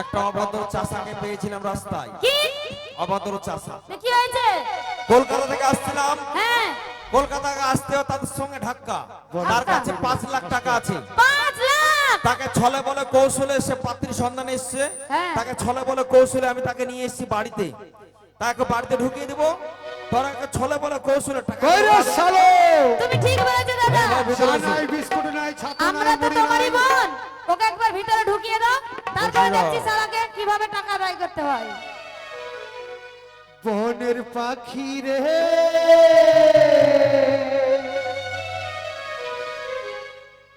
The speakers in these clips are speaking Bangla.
একটা অভদ্র চাষাকে পেয়েছিলাম রাস্তায়। কি অভদ্র চাষা? কি হয়েছে? কলকাতা থেকে আসছিলাম। হ্যাঁ, কলকাতা আসতেও তাদের সঙ্গে ধাক্কা। তার কাছে 5 লাখ টাকা আছে। 5 লাখ। তাকে ছলে বলে কৌশলে সে পাত্রী সন্ধানে এসেছে। তাকে ছলে বলে কৌশলে আমি তাকে নিয়ে এসেছি বাড়িতে। তাকে বাড়িতে ঢুকিয়ে দিব। তোরাকে ছলে বলে কৌশলে টাকা। কইরে শালো, তুমি ঠিক বলেছো দাদা। নাই বিস্কুট নাই, ছাতু নাই, আমরা তো মুড়ি তোমারই নাই। বোন। ওকে একবার ভিতরে ঢুকিয়ে দাও, তারপরে দেখছি শালাকে কিভাবে টাকা আদায় করতে হয়। বনের পাখি রে,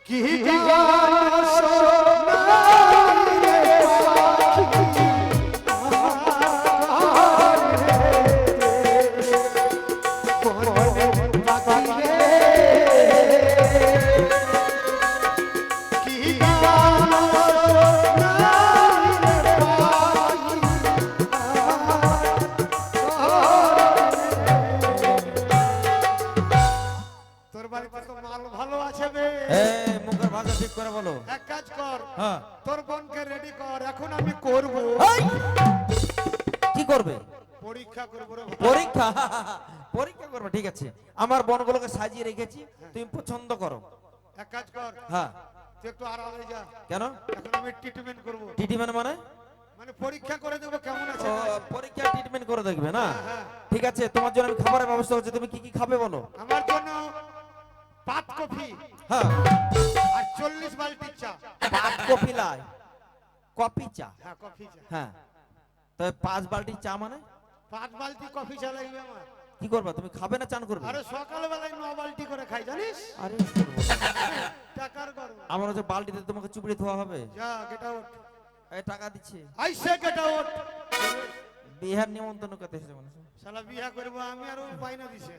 কি গান শোনাই রে পাখি, বনের পাখি রে, কি গান শোনাই রে পাখি। তোর বাড়িতে তো মাল ভালো আছে বে। এই মুখের ভাষা ঠিক করে বলো। এক কাজ কর, হ্যাঁ, তোর বোনকে রেডি কর, এখন আমি করব। কি করবে? পরীক্ষা করব রে। পরীক্ষা? পরীক্ষা করবে, ঠিক আছে। আমার বনগুলোকে সাজিয়ে রেখেছি, তুমি পছন্দ করো। এক কাজ কর, হ্যাঁ। তুই একটু আড়ালে যা। কেন? এখন আমি ট্রিটমেন্ট করব। ট্রিটমেন্ট মানে? মানে পরীক্ষা করে দেব কেমন আছে। ও, পরীক্ষা ট্রিটমেন্ট করে দেখবে না? হ্যাঁ। ঠিক আছে, তোমার জন্য আমি খাবারের ব্যবস্থা করছি। তুমি কি কি খাবে বলো? আমার জন্য পাত কফি হ্যাঁ, আর 40 বালতি চা। পাঁচ কফি লাই, কফি চা। হ্যাঁ, কফি চা। হ্যাঁ, তবে 5 বালতি চা মানে 5 বালতি কফি চা লাগবে আমার। কি করবা তুমি? খাবে না চান করবে? আরে সকালবেলায় 9 বালতি করে খাই জানিস। আরে টাকার গরম। আমার হচ্ছে বালতিতে তোমাকে চুপড়ি ধোয়া হবে। যা গেট আউট। এই টাকা দিচ্ছে। আইসে গেট আউট। বিহার নিমন্ত্রণ করতে এসেছে মানুষ। শালা বিয়া করব আমি, আর ও বাইনা দিছে।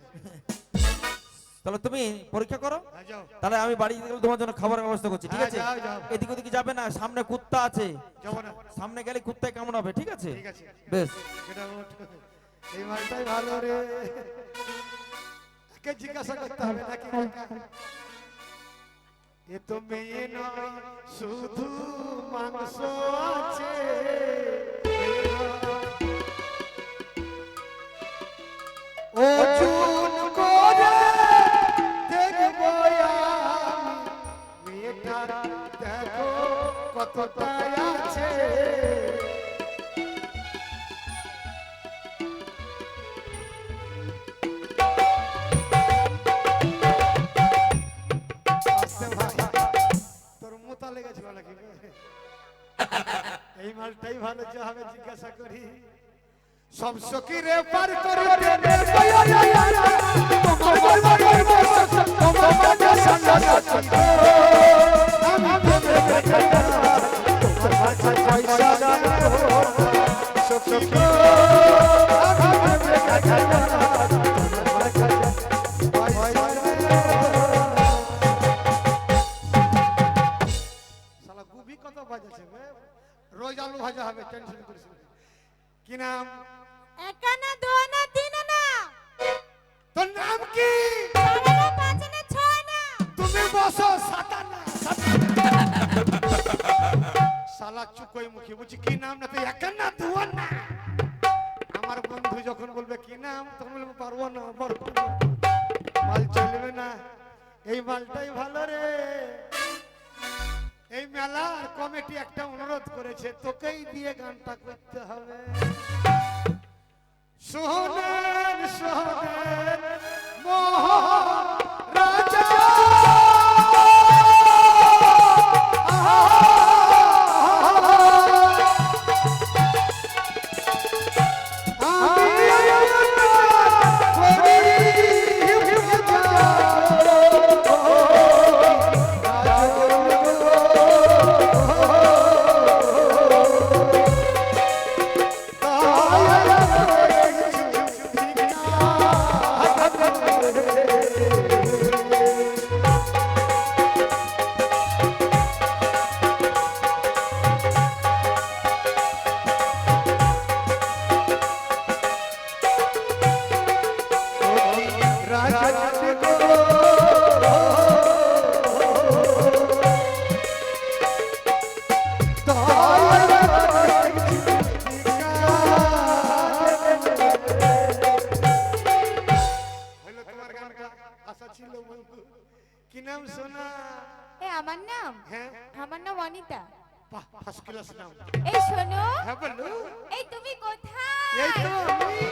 তাহলে তুমি পরীক্ষা করো। হ্যাঁ, যাও। তাহলে আমি বাড়ি গেলে তোমার জন্য খাবারের ব্যবস্থা করছি, ঠিক হ্যাঁ, আছে? যাও, যাও। এদিক ওদিকে যাবে না, সামনে কুত্তা আছে। যাব না। সামনে গেলে কুত্তায় কেমন হবে, ঠিক আছে? ঠিক আছে। বেশ। Get out. এই মালটাই ভালো রে। কে জিজ্ঞাসা করতে হবে নাকি? এ তো মেয়ে নয়, শুধু মাংস আছে। ও চুন করে দেখবো আমি, মেয়েটা দেখো কতটা আছে। তোর মোতা লেগেছিল নাকি? এই মালটাই ভালো, যা হবে জিজ্ঞাসা করি। সব সকিরে পার করে দেবে রোজ আলু ভাজা হবে, টেনশন করিস না। কি নাম? একানা দোনা তিন না। তোর নাম কি? চার না, পাঁচ না, ছয় না। তুমি বসো। সাতানা। শালা চুকোই মুখী বুঝি কি নাম না, তুই একানা দোনা। আমার বন্ধু যখন বলবে কি নাম, তখন বলবো পারবো না, পারবো না। মাল চলবে না। এই মালটাই ভালো রে। এই মেলার কমিটি একটা অনুরোধ করেছে, তোকেই দিয়ে গানটা করতে হবে। সোহনের সোহনের মহারাজা কি নাম সোনা? আমার নাম হ্যাঁ অনিতা। ফার্স্ট ক্লাস নাম। এই শোনো, হ্যাঁ বলো। এই তুমি কোথায়? এই তো আমি।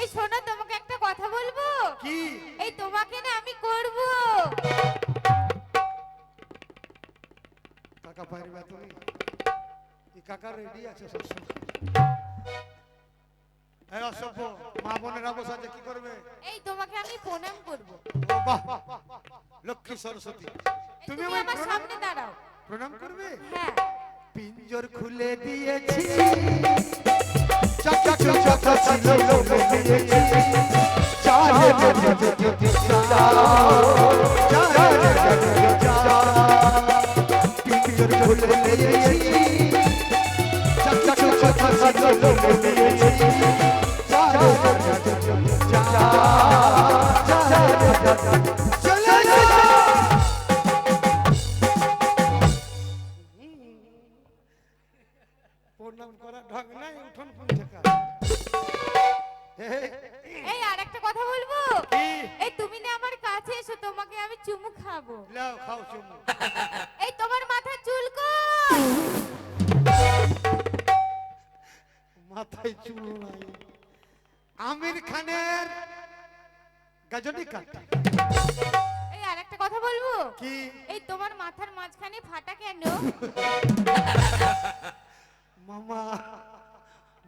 এই শোনো, তোমাকে একটা কথা বলবো। কি? এই তোমাকে না আমি করব। কাকা পারবে তুমি? এই কাকা রেডি আছে সব সময়। এই অসভ্য মা বোনেরা বসে আছে, কি করবে? এই তোমাকে আমি প্রণাম করব। ও বাহ, লক্ষ্মী সরস্বতী। তুমি আমার সামনে দাঁড়াও। প্রণাম করবে? হ্যাঁ। পিঞ্জর খুলে দিয়েছি, চাকা চাকা ছিল দিয়েছি, চালে পিঞ্জর খুলে দিয়েছি, চাকা চাকা ছিল দিয়েছি, প্রণাম করা ঢং নাই, উঠোন কোন থেকে? এই আরেকটা কথা বলবো। কি? এই তুমি না আমার কাছে এসো, তোমাকে আমি চুমু খাবো। লাও খাও চুমু। এই তোমার মাথার চুল কো? মাথায় চুল নাই। আমির খানের গজনী কাট। এই আরেকটা কথা বলবো। কি? এই তোমার মাথার মাঝখানে ফাটা কেন? মামা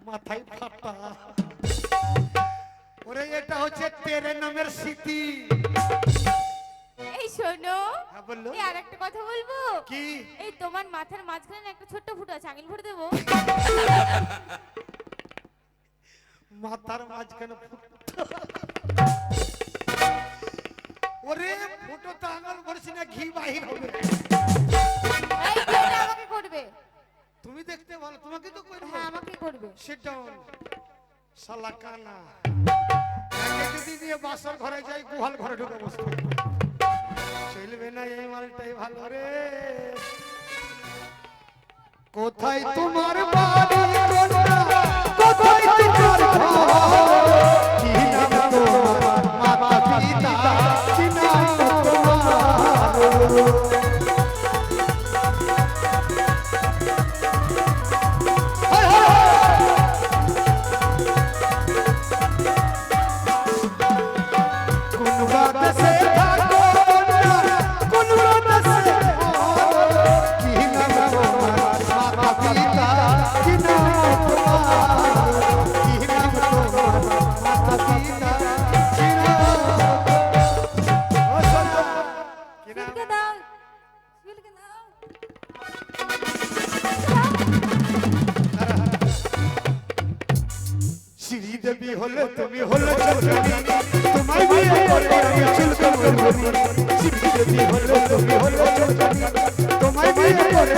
মাথায় ফাটা। ওরে এটা হচ্ছে তেরে নামের স্মৃতি। এই শোনো, হ্যাঁ বললো। এই আরেকটা কথা বলবো। কি? এই তোমার মাথার মাঝখানে একটা ছোট্ট ফুটো আছে, আঙুল ভরে দেবো? মাথার মাঝখানে ওরে ফুটো তো আঙুল ভরছি না, ঘি বাহির হবে। এই বিয়েটা আমাকে করবে। তুমি দেখতে ভালো, তোমাকে তো করবে। হ্যাঁ, আমাকে করবে। সিট ডাউন শালা কানা। একে যদি নিয়ে বাসর ঘরে যাই, গুহাল ঘরে ঢুকে বসতে চলবে না, এই মালটাই ভালো রে। কোথায় তোমার বাড়ি, কোথায় তোমার ঘর, কি নাম তোমার মাতা পিতা, কি নাম তোমার? সিলকে দাও, সিলকে দাও। শ্রীদেবী হলে তুমি হলে চন্দ্রী, তোমায় বিয়ে করে আমি চুলকে মরবনি। শ্রীদেবী হলে তুমি হলে চন্দ্রী, তোমায় বিয়ে করে